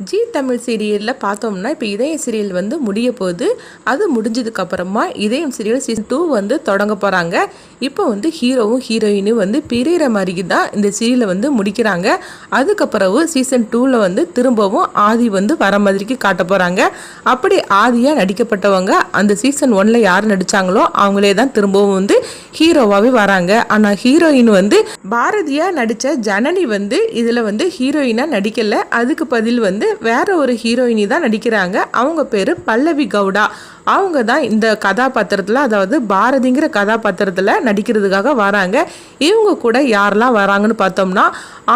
G Tamil சீரியலில் பார்த்தோம்னா இப்போ இதயம் சீரியல் வந்து முடிய போகுது. அது முடிஞ்சதுக்கப்புறமா இதயம் சீரியல் சீசன் 2 வந்து தொடங்க போகிறாங்க. இப்போ வந்து ஹீரோவும் ஹீரோயினும் வந்து பிரிகிற மாதிரி தான் இந்த சீரியலை வந்து முடிக்கிறாங்க. அதுக்கப்புறவு சீசன் 2ல் வந்து திரும்பவும் ஆதி வந்து வர மாதிரிக்கு காட்ட போகிறாங்க. அப்படி ஆதியாக நடிக்கப்பட்டவங்க அந்த சீசன் 1ல் யார் நடித்தாங்களோ அவங்களே தான் திரும்பவும் வந்து ஹீரோவாகவே வராங்க. ஆனால் ஹீரோயின் வந்து பாரதியாக நடித்த ஜனனி வந்து இதில் வந்து ஹீரோயினாக நடிக்கலை. அதுக்கு பதில் வந்து வேற ஒரு ஹீரோயினி தான் நடிக்கிறாங்க. அவங்க பேரு பல்லவி கவுடா. அவங்க தான் இந்த கதாபாத்திரத்தில், அதாவது பாரதிங்கிற கதாபாத்திரத்தில் நடிக்கிறதுக்காக வராங்க. இவங்க கூட யாரெல்லாம் வராங்கன்னு பார்த்தோம்னா,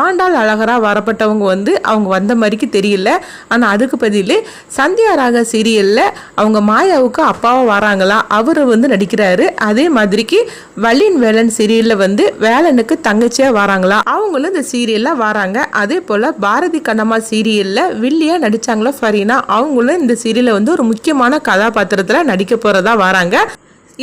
ஆண்டாள் அழகராக வரப்பட்டவங்க வந்து அவங்க வந்த மாதிரிக்கு தெரியல. ஆனால் அதுக்கு பதில் சந்தியா ராக சீரியலில் அவங்க மாயாவுக்கு அப்பாவும் வராங்களா, அவர் வந்து நடிக்கிறாரு. அதே மாதிரிக்கு வள்ளின் வேலன் சீரியலில் வந்து வேலனுக்கு தங்கச்சியாக வராங்களா, அவங்களும் இந்த சீரியலில் வராங்க. அதே போல் பாரதி கண்ணம்மா சீரியலில் வில்லியாக நடித்தாங்களா ஃபரீனா, அவங்களும் இந்த சீரியலில் வந்து ஒரு முக்கியமான கதாபாத்திரம் நடிக்க போறதா வராங்க.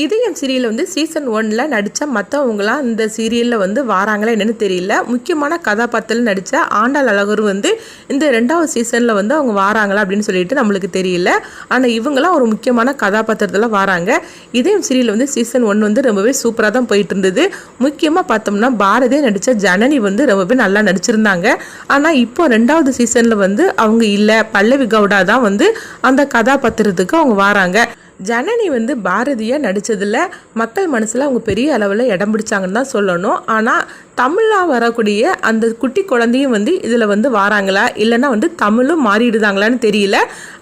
இதயம் சீரியல் வந்து சீசன் 1ல் நடித்த மற்றவங்களாம் இந்த சீரியலில் வந்து வராங்களா என்னன்னு தெரியல. முக்கியமான கதாபாத்திரத்தில் நடித்த ஆண்டாள் அழகர் வந்து இந்த 2வது சீசனில் வந்து அவங்க வராங்களா அப்படின்னு சொல்லிட்டு நம்மளுக்கு தெரியல. ஆனால் இவங்களாம் ஒரு முக்கியமான கதாபாத்திரத்தில் வராங்க. இதயம் சீரியல் வந்து சீசன் 1 வந்து ரொம்பவே சூப்பராக தான் போயிட்டு இருந்தது. முக்கியமாக பார்த்தோம்னா பாரதியை நடித்த ஜனனி வந்து ரொம்பவே நல்லா நடிச்சிருந்தாங்க. ஆனால் இப்போ 2வது சீசனில் வந்து அவங்க இல்லை, பல்லவி கவுடா தான் வந்து அந்த கதாபாத்திரத்துக்கு அவங்க வராங்க. ஜனனி வந்து பாரதியாக நடித்ததில் மக்கள் மனசில் அவங்க பெரிய அளவில் இடம் பிடிச்சாங்கன்னு தான் சொல்லணும். ஆனால் தமிழாக வரக்கூடிய அந்த குட்டி குழந்தையும் வந்து இதில் வந்து வராங்களா, இல்லைன்னா வந்து தமிழும் மாறிடுதாங்களான்னு தெரியல.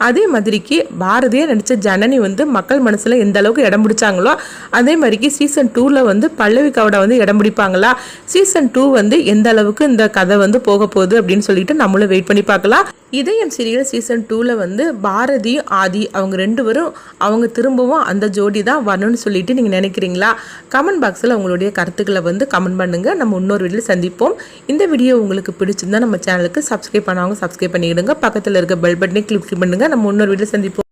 அதே மாதிரிக்கு பாரதியாக நடித்த ஜனனி வந்து மக்கள் மனசில் எந்த அளவுக்கு இடம் பிடிச்சாங்களோ அதே மாதிரிக்கு சீசன் 2ல் வந்து பல்லவி கவுடா வந்து இடம் பிடிப்பாங்களா, சீசன் 2 வந்து எந்த அளவுக்கு இந்த கதை வந்து போக போகுது அப்படின்னு சொல்லிட்டு நம்மளும் வெயிட் பண்ணி பார்க்கலாம். இதயம் சீரியல் சீசன் 2ல் வந்து பாரதியும் ஆதி அவங்க 2 பேரும் அவங்க திரும்பவும் அந்த ஜோடி தான் வரணும்னு சொல்லிட்டு நீங்கள் நினைக்கிறீங்களா? கமெண்ட் பாக்ஸில் உங்களுடைய கருத்துக்களை வந்து கமெண்ட் பண்ணுங்கள். நம்ம இன்னொரு வீடியோவில் சந்திப்போம். இந்த வீடியோ உங்களுக்கு பிடிச்சிருந்தா நம்ம சேனலுக்கு சப்ஸ்கிரைப் பண்ணவங்க சப்ஸ்கிரைப் பண்ணிடுங்க. பக்கத்தில் இருக்க பெல் பட்டனை கிளிக் பண்ணுங்கள். நம்ம இன்னொரு வீடியோவில் சந்திப்போம்.